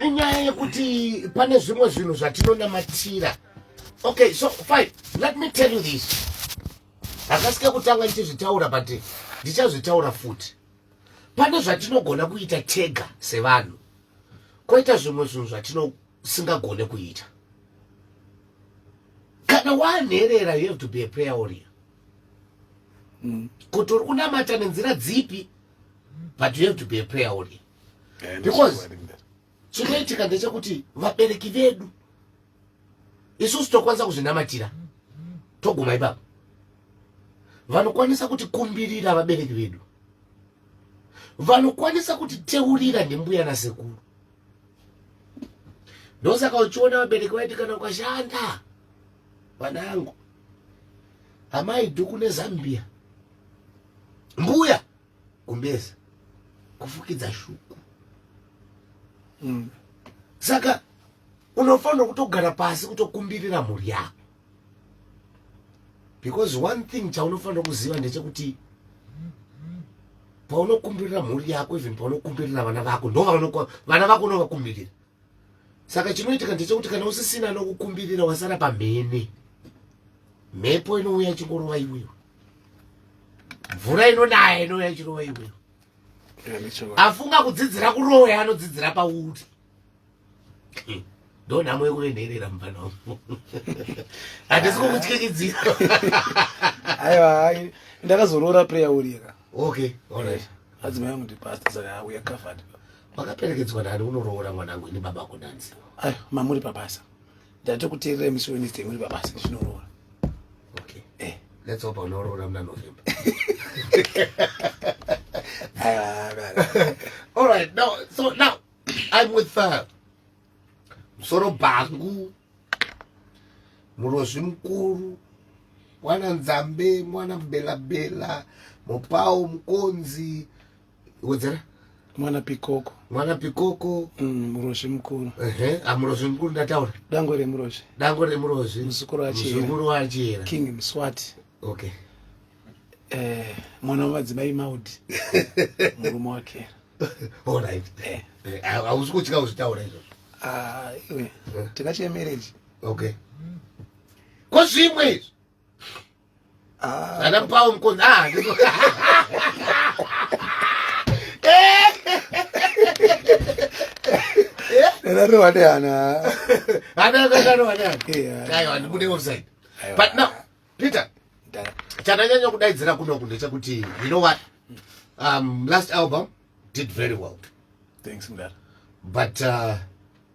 inyaya yekuti pane zvimwe zvinhu zvatinonamatira. Okay, so fine, let me tell you this. Akasika kutanga ndichizvitaura but ndichazvitaura futi. Pane zvatinogona kuita tega sevanhu. Koita zvimwe zvinhu zvatisingagone kuita. Kana wanherera, you have to be a prayer warrior. Kuti uri kunamata nenzira dzipi, but you have to be a prayer warrior. Because chinoitika ndechekuti vabereki vedu isusu tokwanisa kuzvinamatira toguma ipapo. Vanokwanisa kuti kumbirira vabereki vedu, vanokwanisa kuti teurira nembuya nasekuru. Ndosaka uchiona vabereki vaiti kana ukashanda vana angu amai dhuku neZambia, mbuya kumbeza kufukidza shuku. Saka unofanira kutogara pasi kutokumbirira mhuri yako. Because one thing chaunofanira kuziva ndechekuti paunokumbirira mhuri yako, even paunokumbirira vana vako, ndo vana vako unovakumbirira. Saka chinoitika ndechekuti kana usisina nokukumbirira wasara pamhene, mhepo inouya ichingorova iwewe, mvura inonaya inouya ichirova iwewe. Afunga kudzidzira kuroya anodzidzira pauri. Ndo nhamo yekuenherera mufana wangu. Handisi kukutyikidzira. Aiwa, ndakazorora prayer warrior. Okay, all right. Adzimai vangu ndi pastor saka we are covered. Wakaperekedzwa nani unoroora mwanangu ni baba kunanzi? Ai, mamuri papasa. Ndatokuteerera musi Wednesday muri papasa ndinoroora. Okay. Let's hope unoroora muna November. All right. Now I'm with Msoro Bangu, Murozi Mkuru, Mwana Nzambe, Mwana Bela, Mopao Mkonzi, what's that? Mwana Pikoko. Murozi Mkuru. Murozi Mkuru ndataura. Dangore Murozi. Muzukuru wachira. King Mswati. Okay. Mwana wadzimai Maudi. Murume wake. All right. Hausi kutyika uzvitaura izvo. Iwe. Tikachiye marriage. Okay. Kozvimwe izvo. Ana Mupao Mkonzi. But now, Peter, chananyanya kudaidzira kuno ndechekuti, you know what? Last album did very well. Thanks for that. But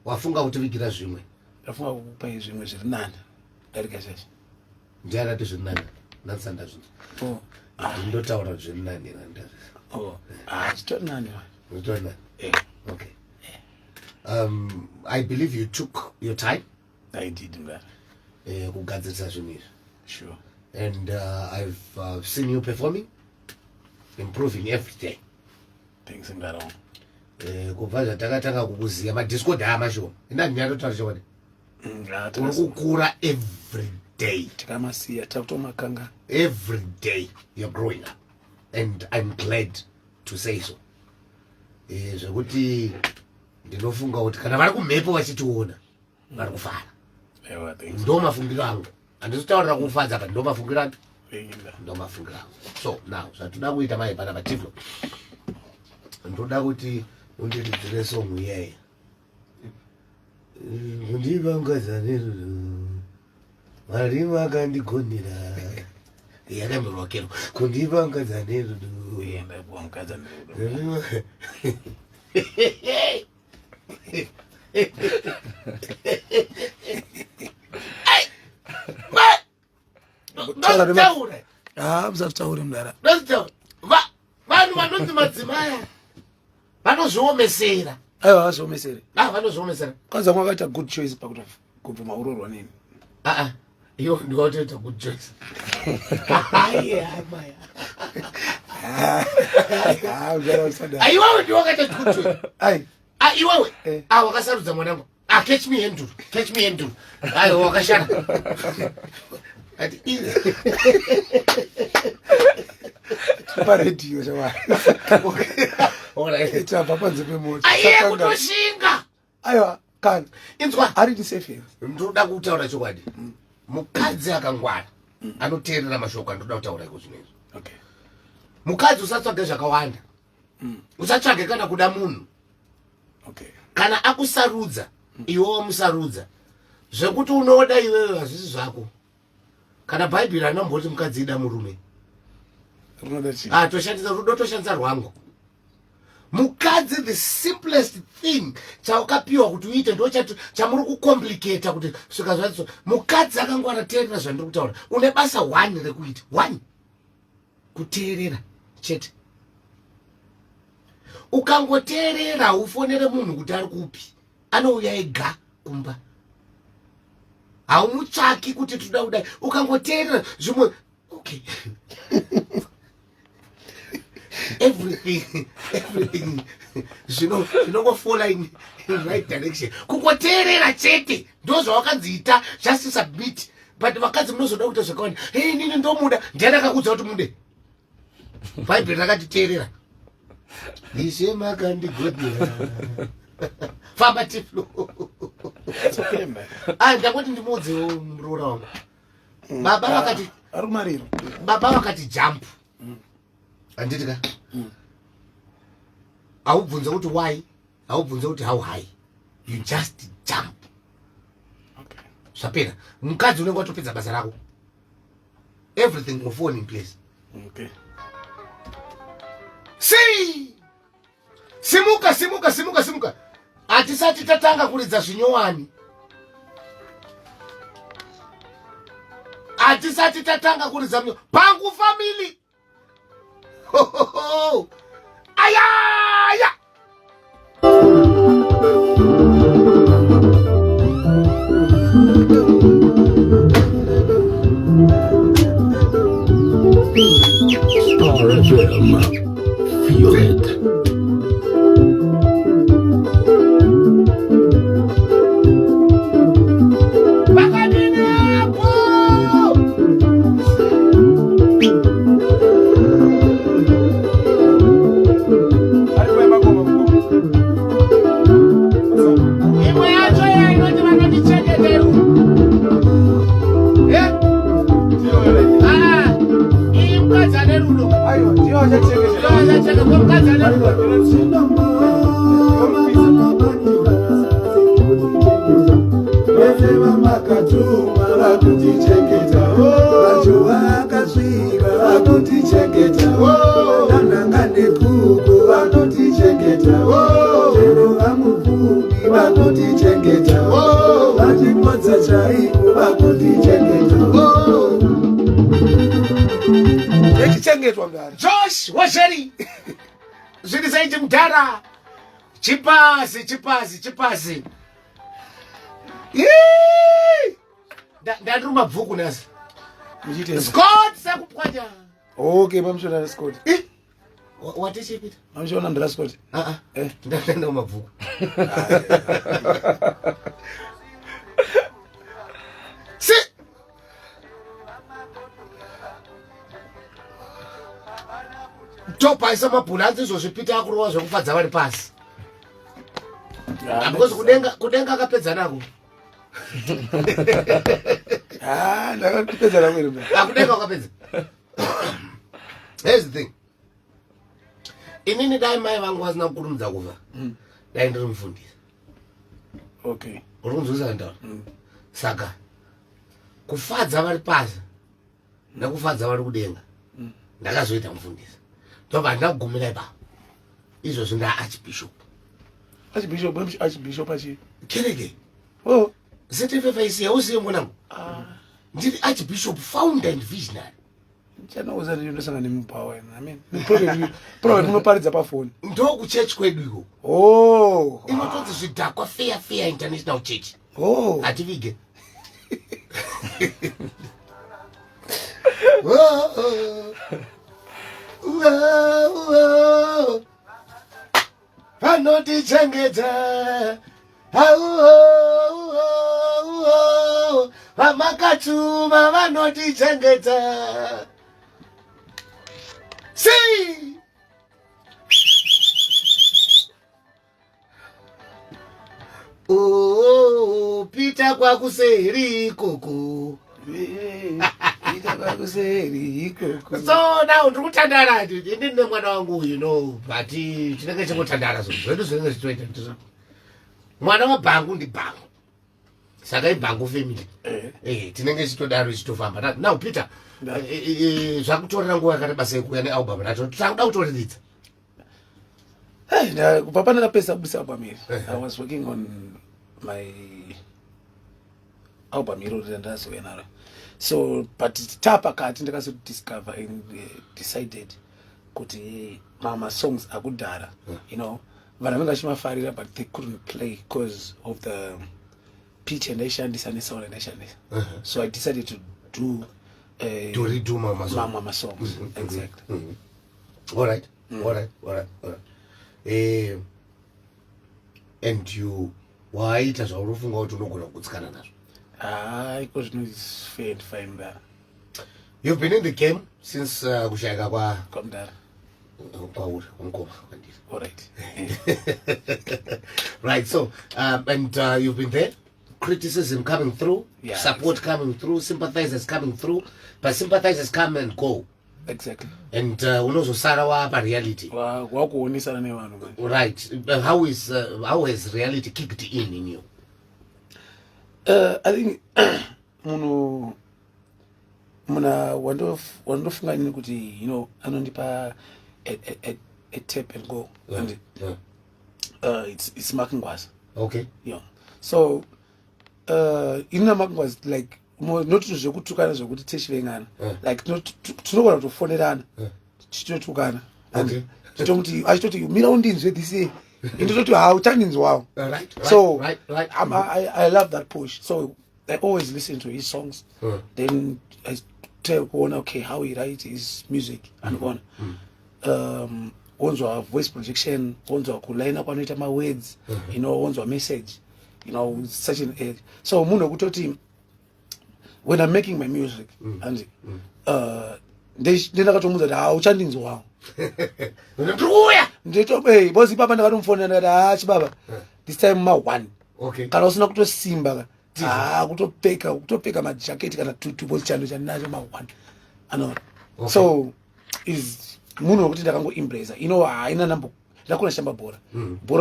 wafunga kutivigira zvimwe. Ndafunga kupa zvimwe zviri nani. Darika seshi. Ndiarati zviri nani. Nansanda zvino. Ndotaura zviri nani nanda. Chitori nani. Chitori nani. Okay. I believe you took your time. I did that. Kugadzirisa zvinhu izvi. Sure. And I've seen you performing, improving every day. Thanks in that on. Kubva zvatakatanga kukuziva madisco dhaamashoma inani nyatotaura chokwadi uri kukura every day. Tikamasiya takutomakanga every day you're growing up, and I'm glad to say so. Zvekuti ndinofunga kuti kana vari kumhepo vachitiona vari kufara. Ndo mafungiro angu. Handizitaurira kufadza but ndo mafungiro angu. Ndo mafungiro angu. So now zvatoda kuita mai pana pativlo, ndoda kuti undiridzire song iyaya. Kundivangadza nerudo Mwari makandigonera. Yakamberwa kero. Kundivangadza nerudo. Ndaibwangadza nerudo. Musataure mudara. Vanhu vanonzi madzimai vanozviomesera. Aiwa, vazviomesere. Vanozviomesera. Kwanza mwakaita good choice pakuti kubvuma urorwa nini. Iwo ndikatoita good choice. Iwewe ndiwo wakaita good choice. Iwewe wakasarudza mwanangu. Catch me handle. Wakashana. Radio jamaa. Alright. Ita papa nzepe moto. Kutoshinga. aiwa kana inzwa ari ndisafe ndoda kutaura chokwadi mukadzi akangwara anoteerera mashoko andoda kutaura iko zvinezvi okay mukadzi usatsvage zvakawanda usatsvage kana kuda munhu okay kana akusarudza iwewo musarudza zvekuti unoda iwewe hazvisi zvako kana bhaibheri anamboti mukadzi ida murume toshandisa rudo toshandisa rwangu mukadzi the simplest thing chaukapiwa kuti uite ndo chamuri kucomplicata kuti svika zvacho mukadzi akangwara teerera zvandiri kutaura une basa 1 rekuita 1 kuteerera chete ukangoteerera ufonere munhu kuti ari kupi anouya ega kumba haumutsvaki kuti toda kudai ukangoteerera zvimwe okay everything zvinongofalla in right direction kungoteerera chete ndo zvavakanziita just submit but vakadzi munozoda kuita zvakawanda hey nini ndomuda ndiani akakudza kuti mude bhaibheri rakati teerera ndisemakandigodera famba tiflo ndangoti ndimudzewo muroora wangu baba vakati ari kumariro baba vakati jump anditi ka haubvunze kuti why haubvunze kuti how high you just jump okay zvapera mukadzi unenge watopedza basa rako everything will fall in place okay see simuka simuka simuka simuka hatisati tatanga kuridza zvinyowani hatisati tatanga kuridza pangu family ayaya Star FM. Feel it. Josh washeri zvirisaiti mudhara chipazi ndandiri mabvuku nasi Scott sakupwanya okay pamusona Scott watechipita pamusona ndira Scott ndanda mabvuku si topaisa mabhulanzi izvozvipita akurova zvekufadza vari pasi because kudenga akapedza nako ndakapedza nako kudenga akapedza here's the thing inini dai mai vangu vasina kukurumidza kuva dai ndiri mufundisi okay uri kunzwisisa ndaura saka kufadza vari pasi nekufadza vari kudenga ndakazoita mufundisi ndobva handina kugumira ipapo izvozvo ndaarchbishop archbishop achi kereke oh ZFFIC hausiye mwanangu ndiri archbishop founder and visionary chanauza ndosanga nemupawa problem unoparidza pafoni ndo kuchechi kwedu iko oh inotonzi zvidhakwa fair international church oh hativige vanotichengeta vamakatuma vanotichengeta si Oh, Peter kwakuseri ikoko. Peter kwakuseri ikoko. So now ndiri kutandara ndini nemwana wangu but chinenge chingotandara zvedu zvinenge zvichitoita mwana wabhangu ndibhangu saka ibhangu family tinenge chitodaro chitofamba. Now Peter zvakutorera nguva yakareba sei kuuya nealbum racho takuda kutoriridza. Kubva pandakapedza kubudisa album iri, I was working on my album iro randazouya naro. So but tapakati ndakazodiscover and decided kuti mama songs akudhara, you know, vanhu vanenge vachimafarira but they couldn't play because of the pitch and aishandisa nesound and aishandisa. So I decided to do to redo mama songs. Exactly. All right. And you waita zvauri kufunga kuti unogona kugutsikana nazvo? Because it's fair and fine there. You've been in the game since kushayika Kwamdara. kwauri kwamukoma kwandiri. All right. Right, so and you've been there, criticism coming through, support coming through, sympathizers coming through, but sympathizers come and go. Exactly. And unozosara wapa reality. Wakuonesana nevanhu. Right. How has reality kicked in you? I think muna wandofunga nini kuti, you know, anondipa a tape and go. And it's Makingwazi. Okay. Yeah. So ina Makingwazi like not zvekutukana zvokuti techivengana, like tinogona kutofonerana tichitotukana and tichitomuti achitoti mira undinzwe this year indototi hauchandinzwawo. So right. I love that push, so I always listen to his songs. Then I tell kuona okay how he writes his music and on onzwa voice projection, onzwa kuline kwanoita ma words, you know, onzwa message, you know, such an so munhu wekutoti when I'm making my music and ndakatomuudza kuti hauchandinzwawo bosi papa ndakatomufonera ndikati chibaba this time ma1 kana usina kutosimba kutopfeka majaketi kana tutu bosi chando chandinacho ma1 ano. So is munhu wekuti ndakangoembrace, you know, haina nambo ndakona shamba bhora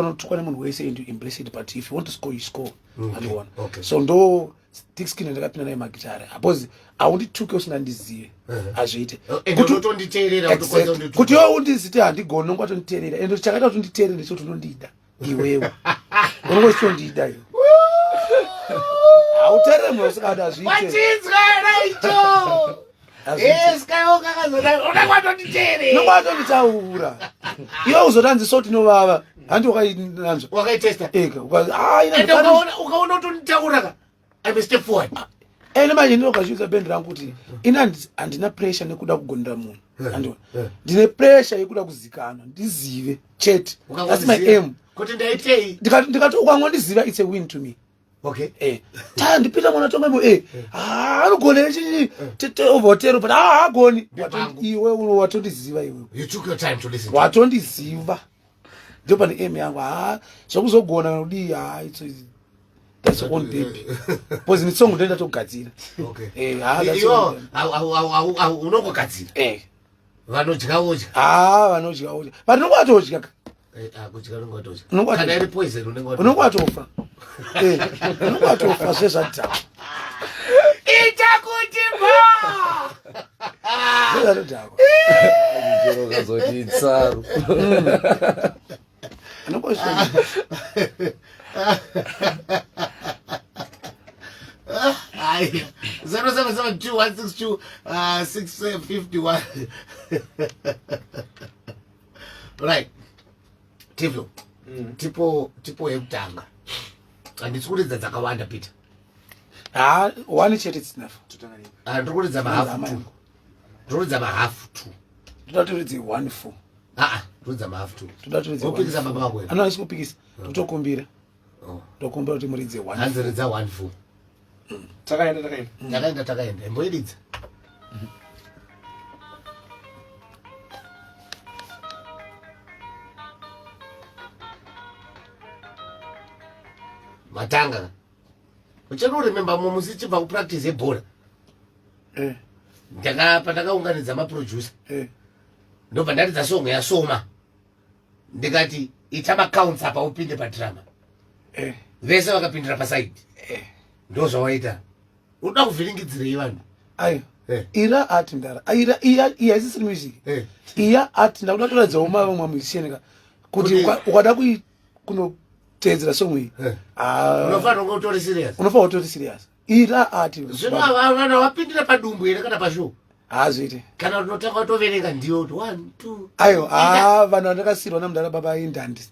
notukwa nemunhu wese and you embrace it, but if you want to score you score and so ndo thick skin ndakapinda naye magitari because haundituke usingandizive azviite kuti iwe undiziti handigoni nongwatonditeerera ende chakaita kuti unditeerere ndechoti unondida iwewe unongositondida iwe hauteerere munhu usingada nongwatonditaura iwe uzotanzisoti novava handi wakainanzva wakaitesta ega ukaona utonditaura I'm a step forward. Ene manje ndinokazviudza band rangu kuti ina handina pressure nekuda kugonera munhu. Ndine pressure yekuda kuzikanwa, ndizive chete. That's my aim. Kuti ndaitei. Ndikati ukangondiziva it's a win to me. Okay. Ndipita mwana tonga anogonera chini tete ovotero but haagoni. Iwe watondiziva iwe. You took your time to listen. Watondiziva. Ndipo pane aim yangu zvokuzogona kudi that's one baby. Because it's song ndenda togadzira. Okay. Iwo unongogadzira. Vanodya. Vanodya. But nongwatodya. Kudya nongwatodya. Kana Kana iri poison unongwatofa. Unongwatofa zvezvatama. Ichakuti ba. Zvezvatama. Njero kazoti tsaru. Unongwatofa. Aye. 0772162651. Right. Tiflo. Tipo yekutanga. Handisi kuridza dzakawanda Peter. One chete it's enough. Ndiri kuridza mahafu 2. Ndiri mahafu 2. Toda turidze 1 4. Ndiri mahafu 2. Toda turidze 1. Upikisa baba wako. Anoisi kupikisa. Totokumbira. Tokumbira kuti muridze 1. Hanziridza 1 4. Takaenda. Mboiridza. matanga uchanorememba musichibva kupractice yebhora pandakaunganidza maproducer ndobva ndaridza song yasoma ndikati ita macounts apa upinde padrama vese vakapindira pasaidi ndo zvawaita unoda kuvhiringidzirei vanhu ayo ira art ndara iya isisiri music iya art ndakuda kutoradzawo mavamwe musician kuti ukada kunoteedzera song iyi unofanira kunge utori serious unofanira utori serious ira art zvino vanhu vapindira padumbu here kana pashow hazviti kana unotanga utoverenga ndiyo 1 2 ayo vanhu vandakasiyirwa namudara baba indandi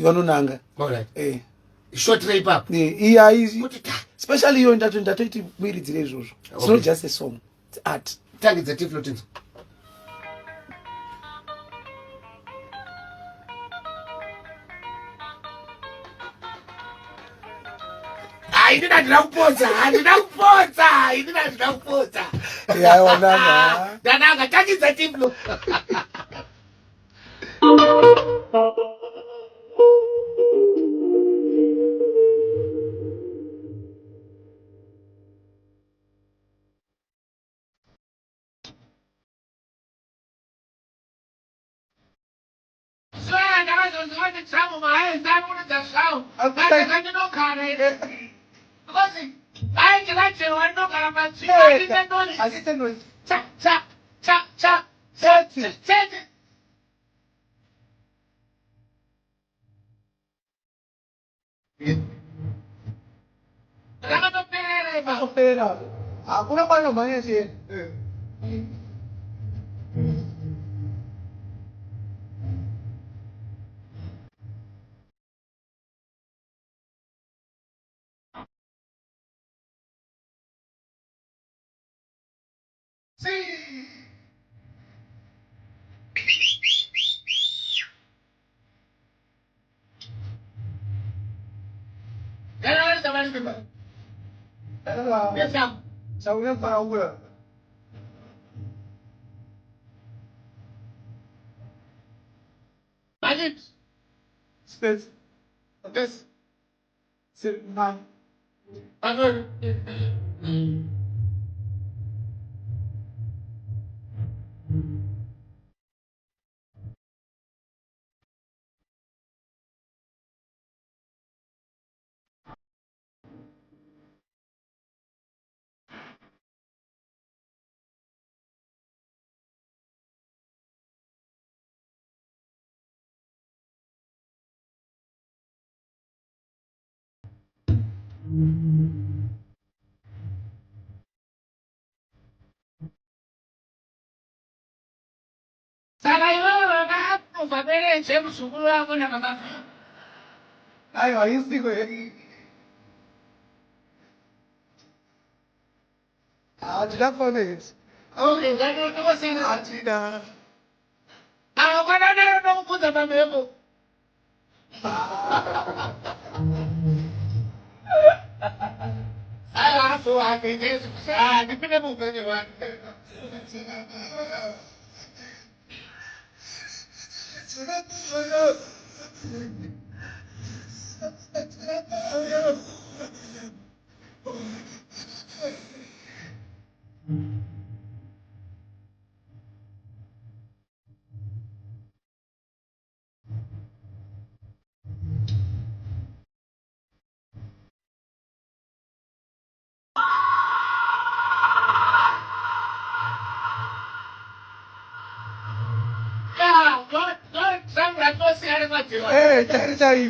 vanonanga short rape up iya especially iyo ndatoiti muiridzire izvozvo it's not just a song it's art tangidza tiflotinzo ndina ndina kupodza yawananga ndananga tangidza tiflo hakuna bwana mwenye Saunya para ula. Magic. Space. This. Sit now. Ayo, ahí sí, güey. Tidak fones. Okay, jadi kau sini. Tidak. Aku kan ada orang pun sama memu. Aku ini susah, di mana mau berjuang? Cari. Cari.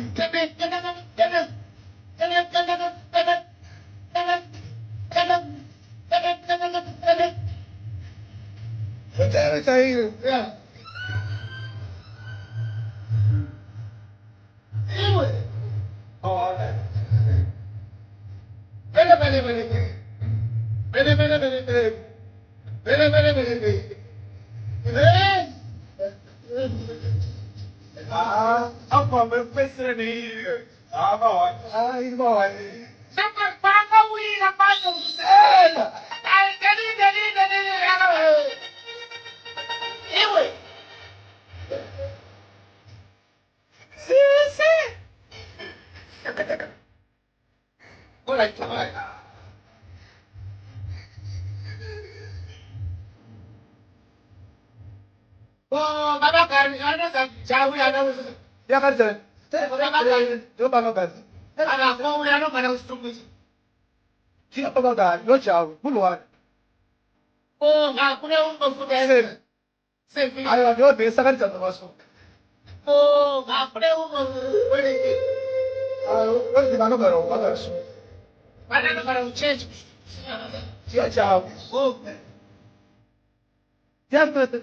Apa berpesan ni? Apa? Ini bawa. Sampai mana wih apa tu? Jadi. Ibu. Chau ya no. Ya kan. Coba makan. Ana ko ya no kana ustumbi. Siapa makan? Lo jauh, puluhan. Oh, aku na umbo kuda. Sefi. Ayo, yo biasa kan jatuh masuk. Oh, aku na umbo. Ayo, lo di mana baru? Bagus. Mana no para change. Siapa jauh? Oh. Ya betul.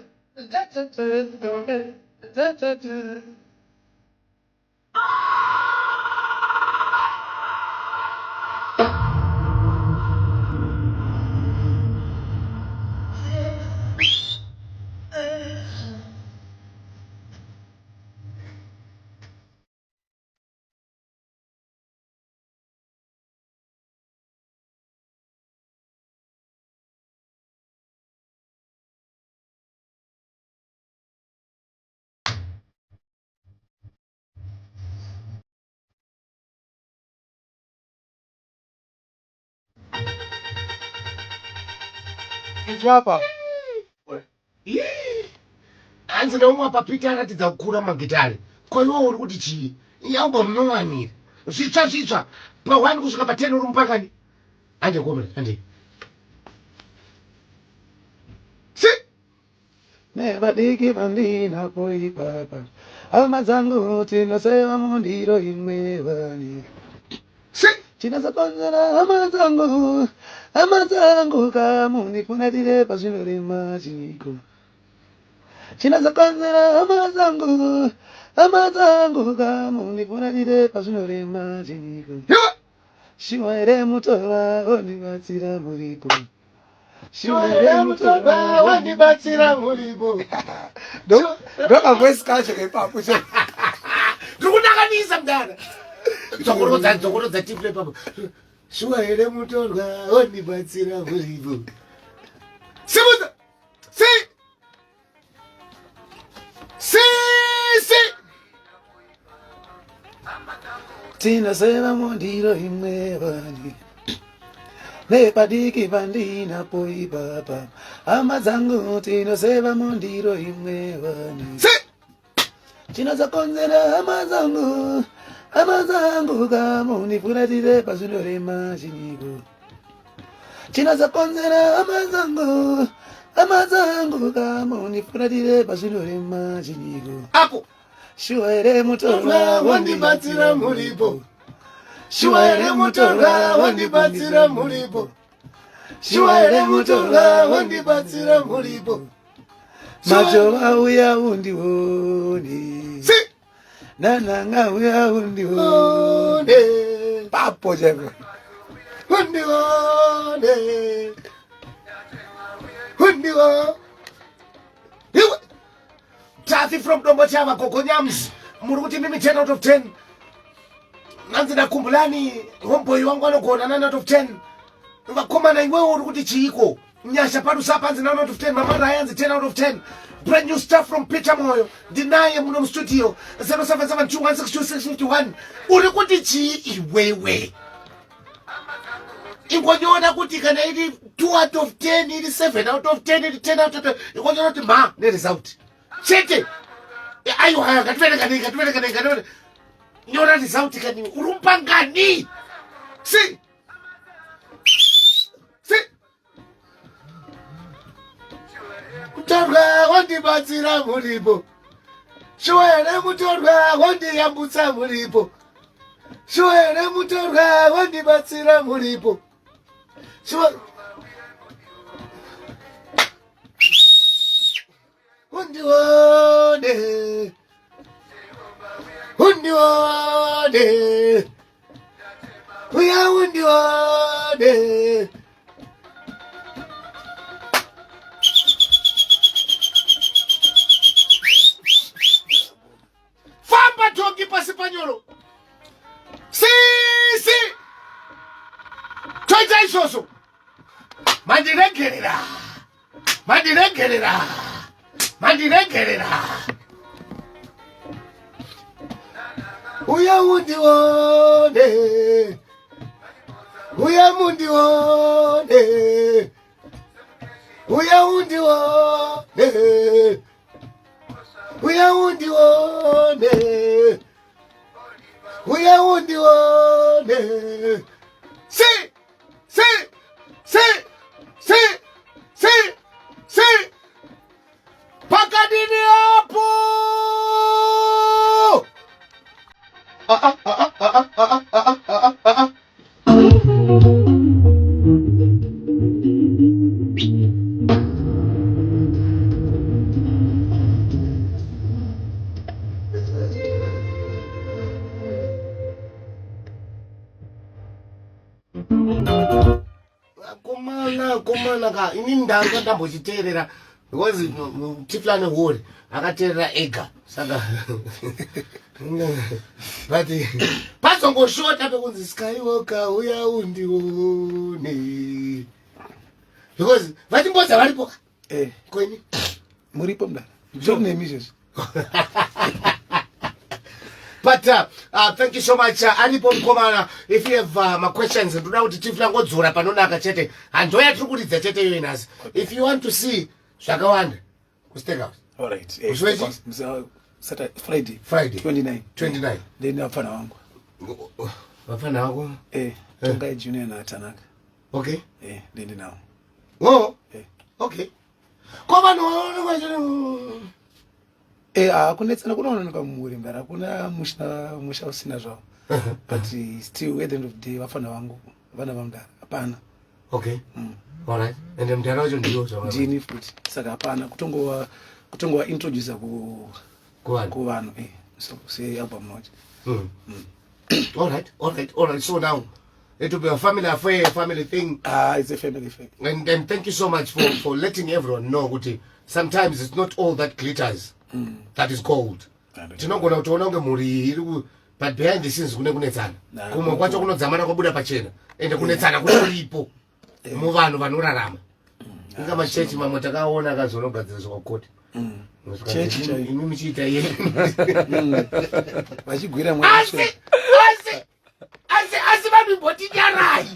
Siapa? Hanzi nomwe papita aratidza kukura magitari. Kwa hiyo uri kuti chii? Yamba munowanira. Zvitsva pa1 kusvika pa10 uri mupakani. Ande komera, ande. Si. Nebadiki bandina poi papa. Almazango tinosema mundiro imwevani. Si. Chinaza konzera amazango kamuni funatire pasinore majiko. Chinaza konzera amazango kamuni funatire pasinore majiko. Shiwaire mutora onibatsira muripo. Shiwaire mutora onibatsira muripo. Ndoka voice kacho kepapo cho. Ndikunakanisa mdana. Dzokorodza tiple papo. Shiwaire mutora onibatsira muripo. Simuza. Si. Tinasema mondiro imwevani. Nebadiki bandina poi papa. Amazango tinosema mondiro imwevani. Si. Chinaza konzera amazango kamuni funatire pasinore majiko. Chinaza konzera amazango kamuni funatire pasinore majiko. Ako. Shiwaire mutora wandibatsira muripo. Shiwaire mutora wandibatsira muripo. Shiwaire mutora wandibatsira muripo. Majova uya undiwoni. Si. Nananga uya undiwoni. Papo jebe. Undiwone. Tafi from Dombo Chava Kokonyams. Muri kuti mimi 10 out of 10. Nanzi ndakumbulani homeboy wangu anogona 9 out of 10. Vakomana iwewe uri kuti chiiko. Nyasha padusa panzi 9 out of 10. Mama Ryan's 10 out of 10. Brand new stuff from Peter Moyo. Deny muno studio 0772162651. Uri kuti chii iwewe. Ingonyona kuti kana iri 2 out of 10, iri 7 out of 10, iri 10 out of 10. Ingonyona kuti ma ne result. Chete. Ayo haya katwele. Nyora result kani urumpangani. Si. Mutorwa wandibatsira muripo. Shiwaire mutorwa wandiyambutsa muripo. Shiwaire mutorwa wandibatsira muripo. Undiwone. Uya undiwone. Famba toki pasi panyolo. Si. Toita isoso. Mandiregerera. Uya undiwone. uya undione, uya undione. Si, si, si, si, si, si. Pakadini hapo. Komana ka ini ndanga ndambochiteerera because Tiflani Hori akateerera ega saka but pazongoshota pekunzi Skywalker uya undione because vachimboza varipo kweni muripo mda zvokunemisizvo. But thank you so much Alipo Mkomana. If you have my questions and ndoda kuti Tifla ngodzora panonaka chete handoya tiri kuridza chete iyo inasi. If you want to see zvakawanda ku Steakhouse. All right. Friday 29 then vafana vangu Tongai Junior na Tanaka. Okay. Then now. Oh. Okay. Koma no kunetsana kunooneka mumuri mbara hakuna musha usina zvavo but still at the end of the day vafana vangu vana vamudara hapana. Okay. Alright. And mudara wacho ndiyo ndini futi saka hapana kutongova introducer kuvanhu so sealbum note. Alright. So now it will be a family affair, a family thing. It's a family thing. And thank you so much for letting everyone know kuti sometimes it's not all that glitters. That is gold. Tinogona kutoona kunge muri iri but behind the scenes kunetsana. Kumwe kwacho kunodzamana kwabuda pachena. Ende kunetsana kuripo. Muvanhu vanorarama. Inga machechi mamwe takaona akazonogadzirwa kukoti. Chechi imi muchiita yeye. Vachigwira mwana. Asi vamimboti nyarai.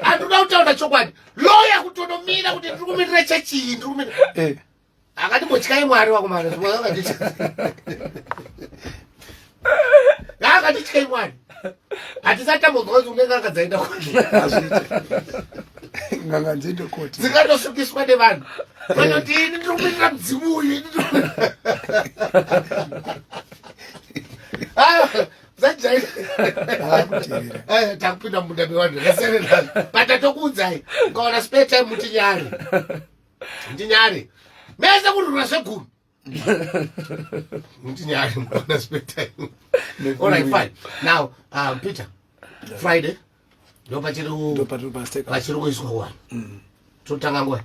Andoda kutaura chokwadi. Loya kutonomira kuti ndiri kumirira chechi iyi ndiri kumirira. Akati motyai Mwari wakomana akati tyai Mwari hatisatambonzwa kuti unenge akadzaenda nganga nzendo koti dzikatosukiswa nevanhu vanoti ini ndiri kumirira mudzimu uyu takupinda munda mevanhu vakasererana patatokuudzai ukaona spare time mutinyare ndinyare mese kurura zvegumi mutinyare mukaona spare time. Alright, fine. Now Peter, Friday ndopachiri kuiswa wani totanga nguva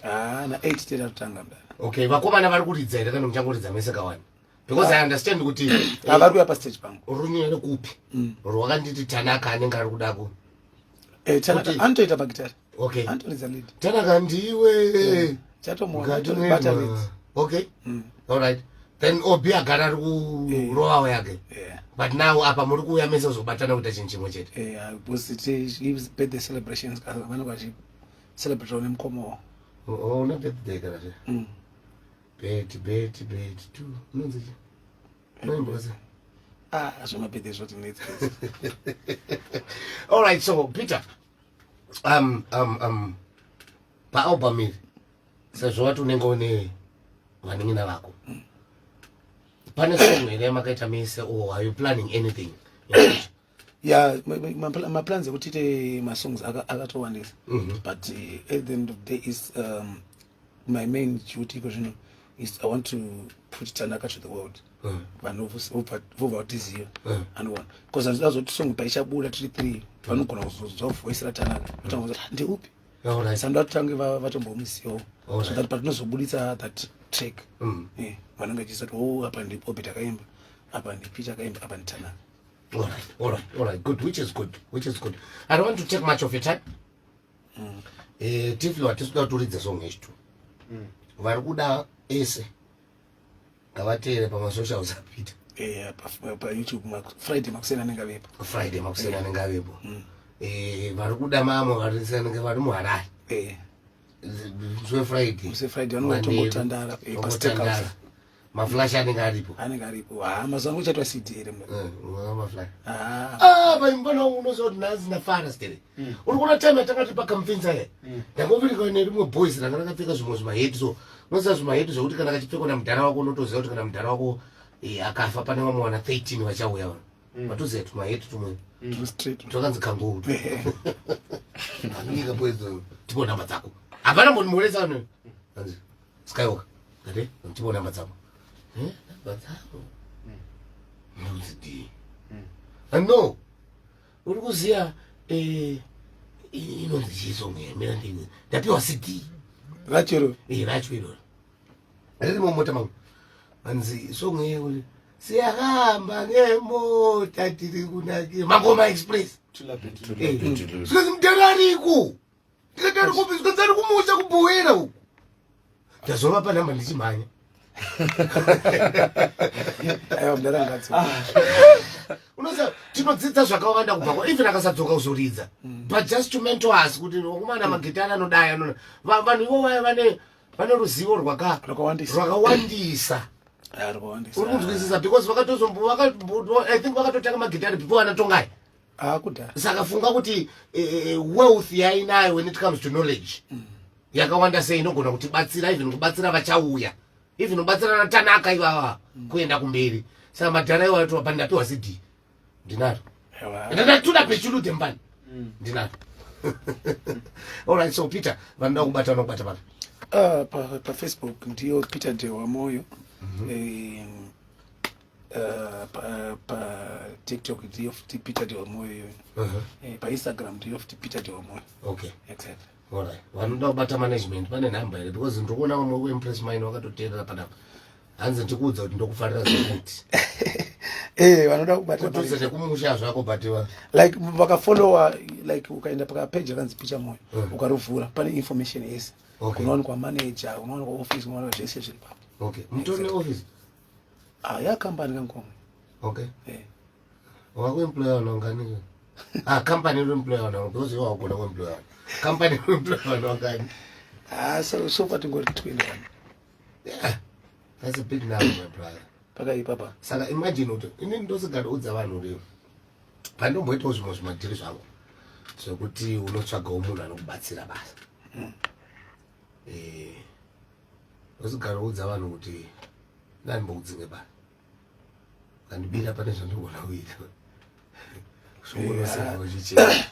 na 8 tera totanga mda. Okay, vakomana vari kuridza here kana muchangoridza mese kawani because I understand kuti vari kuya pastage pangu runyere kupi rwakanditi Tanaka anenge ari kudako anotoita magitari. Okay, anotoridza lead Tanaka ndiwe chatomwana. Okay. Alright, then Obi agara ari kurovawo yake. But now apa muri kuuya mese kuzobatana kuita chinhu chimwe chete. Because his birthday celebrations vanenge vachicelebrate nemukomo wavo. Una birthday kana zve bet tu unonzi chi noimboza zvemabirthday zvoti neti. Alright, so Peter, paalbum iri sezvo wati unenge une vanin'ina vako pane song here makaita mese or are you planning anything? Maplans ekuti tiite masongs akatowandisa but at the end of the day is my main duty zvino is I want to put Tanaka to the world. Vanhu vobva vatiziva anoona because handida zoti song paichabuda tiri 3 vanogona kuzozwa voice raTanaka vatanga kuti ndeupi sanda vatange vatombomuzivawo so that patinozobudisa that track vanenge vachisati apa ndipo Obi takaimba apa ndiPeter akaimba apa ndiTanaka. Alright, good, which is good. I don't want to take much of your time. Tiflo hatisuda kutoridza song yacho vari kuda ese ngavateere pamasocials apita paYouTube Friday makuseni anenge avepo vari kuda mamwe varinenge vari muHarare Friday vanotombotandara paSteakhouse maflash anenge aripo mazuva ano kuchaitwa CD here maflash paimbona unozoti nhazi nafara stere uri kuona time yatanga tiri pakamfinza here ndangovirika nerimwe boys ranga rakapfeka zvimwe zvimaheti so unoziva zvimaheti zvokuti kana kachipfekwa namudhara wako unotoziva kuti kana mudhara wako akafa pane vamwe wana 13 vachauya vatoziva tumaheti tumwe twakanzi kangout anyika boys tipo namba dzako hapana munhu muresa ano anzi skywalker ate tipo namba dzako namba dzako nozidi no uri kuziya inonzi chisonge mina ndini ndapiwa CD rachero racho iroro riri mumota mangu anzi songe uri siyahamba ngemota tiri kunakira mangoma express sikazi mudhara ariko ndikatari kupi sikazi ari kumusha kubhowera uku ndazova panamba ndichimhanya aiwa mudhara ngatsi unoziva tinodzidza zvakawanda kubvako even akasadzoka kuzoridza but just to mentor us kuti wakumana magitari anodai anona vanhu ivo vaya vane ruzivo rwakawandisa uri kunzwisisa because I think vakatotanga magitari before anatongai kudhara saka funga kuti wealth yainayo when it comes to knowledge yakawanda sei inogona kutibatsira even kubatsira vachauya even kubatsira natanaka ivava kuenda kumberi saka madhara iwayo tova ndapiwa CD ndinaro ndatuna pechulude mbani ndinaro alright so Peter vanoda kubata vanokubata pana pafacebook ndiyo Peter Dewa Moyo patiktok ndiyo futi Peter Dewa Moyo painstagram ndiyo futi Peter Dewa Moyo okay exactly alright vanoda kubata management pane nhamba here because ndikuona vamwe kuimpress mine vakatoteerera panapa hanzi ndikuudza kuti ndokufarira zvekuti vanoda kubata kutose nekumusha zvako but like vakafollowa like ukaenda pakapage yakanzi Peter Moyo ukaruvhura pane information yese unowanikwa manager unowanikwa office unowanikwa zvese zviri papo okay mutori neoffice yakambani kankomwe okay wakuemploya vanongani company inoemploya vanonga because iwo wakona kuemploya vanhu company inoemploya vanongani so far tingori 21 yeah that's a big number my brother pakaipapa saka imagine kuti inini ndosingaudza vanhu leo pandomboitawo zvimwe zvimadhiri zvangu zvekuti unotsvagawo munhu anokubatsira basa ndosingaudza vanhu kuti ndanimbokudzinge basa kandibira pane zvandogona kuita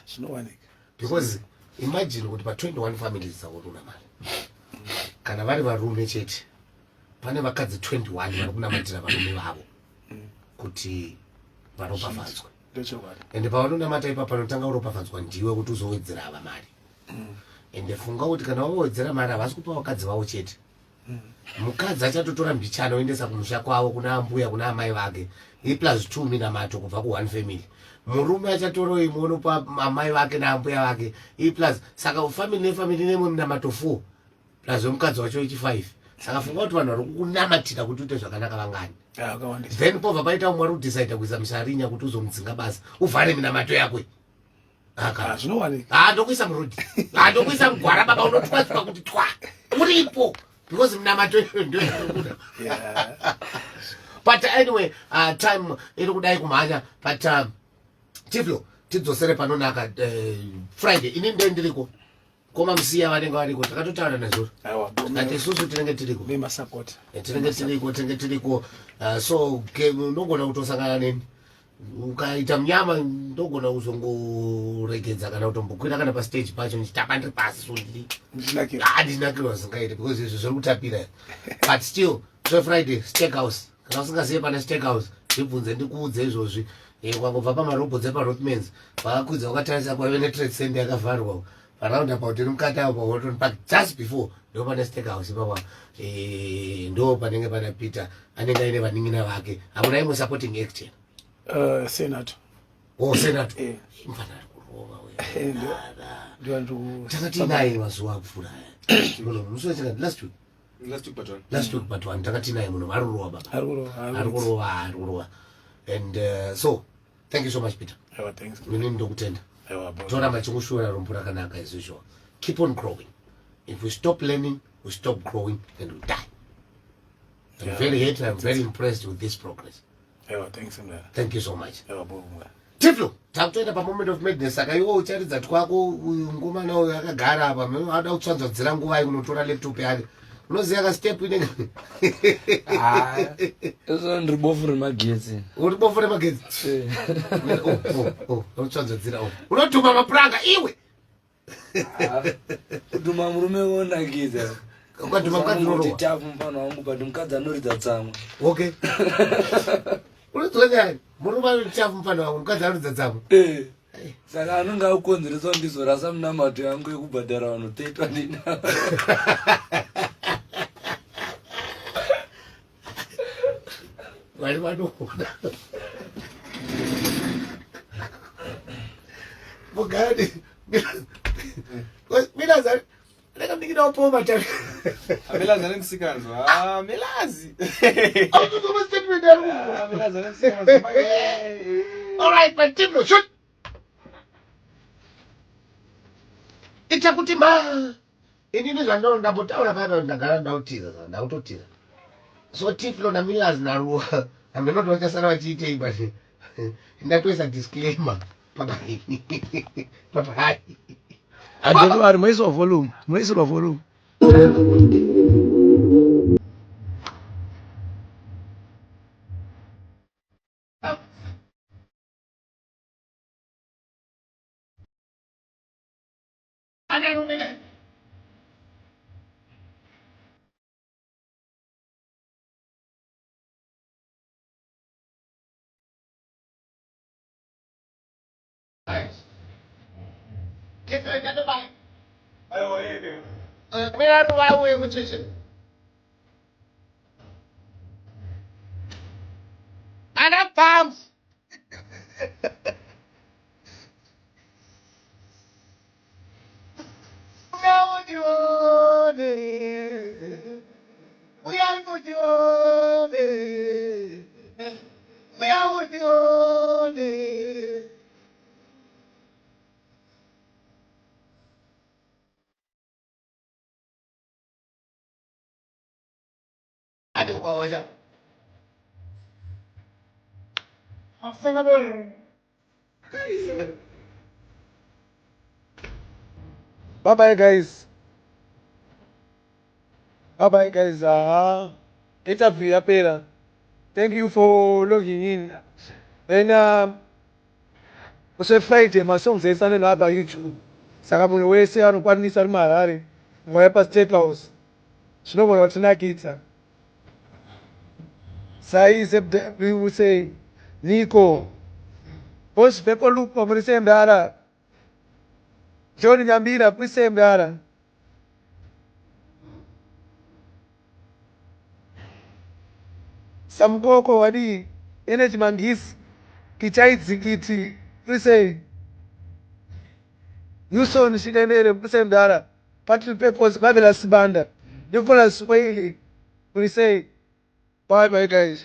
zvinowanika because imagine kuti pa21 families dzauruna mari kana vari varume chete pane vakadzi 21 vari kunamatira varume vavo kuti varopafadzwe ende pavanonamata ipa panotanga uropafadzwa ndiwe kuti uzowedzera ava mari ende funga kuti kana wawedzera mari havasi kupa vakadzi vavo chete mukadzi achatotora mbichana oendesa kumusha kwavo kuna ambuya kuna amai vake iplus 2 minamato kubva ku1 family murume achatora imwe unopa amai vake naambuya vake iplus saka family nefamily nemwe minamato 4 plus wemukadzi wacho ichi 5 saka funga kuti vanhu vari kunamatira kuti uite zvakanaka vangani then pobva paita umwe ari kudecide kuisa musarinya kuti uzomudzinga basa uvhare minamato yakwe ndokuisa murodi ndokuisa mugwara baba unotwaswa kuti twa uripo because minamato ndokuda but anyway time iri kudai kumhanya but tiflo tidzosere panonaka Friday ini ndiriko koma musiya vanenge variko takatotaura nezuro ati isusu tinenge tiriko tinenge tiriko so unogona kutosangana neni ukaita munyama ndogona kuzongoregedza kana kutombokwira kana pastage pacho ndichitamba ndiri pasi so ndinakirwa zingaite because izvo zviri kutapira but still so Friday steakhouse kana usingazive pane steakhouse ndibvunze ndikuudze izvozvi ukangobva pamarobho dzeparothmans vakakwidza ukatarisa kwaive netrade center yakavharwa around about mukati apa Horton Park just before ndo pane steakhouse papa ndo panenge pana Peter anenge aine vaning'ina vake hamuna imwe supporting act senator senator mfana ari kurova takatinaye mazuva akupfuura munhu musochinga last week but one takatinaye munhu ari kurova baba ari kurova and so thank you so much Peter inini ndokutenda toramba chingushuura rombo rakanaka as usual keep on growing if we stop learning we stop growing and we die I'm very happy, I'm very impressed with this progress. Thanks, man. Thank you so much. Boom. Tiflo, takutoenda pamoment of madness saka iwe ucharidza twako uyu ngomana uyu akagara apa ada kutsvanzvadzira nguva unotora laptop yake unoziva ka step inenge Eso ndiri bofu remagetsi. uri bofu remagetsi unotsvanzvadzira unotuma mapuranga iwe Kutuma murume wonakidza. ukatuma mukadzi unorohwa tafu mufana wangu but mukadzi anoridza tsamwe. okay unodzonyani murume anotafu mufana wangu mukadzi anoridza tsamwe Saka anonge akukonzeresa ndizorasa munamato yangu yekubhadhara vanhu 320. vari vanoona mugadi milazi ndakandikirawo po matari Milazi anengisikanzwa. Milazi. autotoma statement yari Milazi anengisikanzwa. alright my team no shoot ita kuti inini zvandoo ndambotaura pano ndagara ndautotira so tiflo namilazi naruwa handinoti vachasara vachiitei but ndatoisa disclaimer papai papai Adoro, muiso volume. Ana pumps. Bye-bye, guys. Interview yapera. Thank you for logging in. Then, use Friday, masongzesa nelaba YouTube. Saka munhu wese anokwanisa ari maHarare. Ngoya paState House. Zvinogona kuti nakidza. Saize we will say, Nico. Boss Pepo Lupo, muri Semdara. John Nyambira, muri Semdara. Samkoko wadi energy mangisi kichaidzikiti prise Yuson shidenere prise mdara Patrick Pepos Babela Sibanda Nicholas Swahili prise bye guys.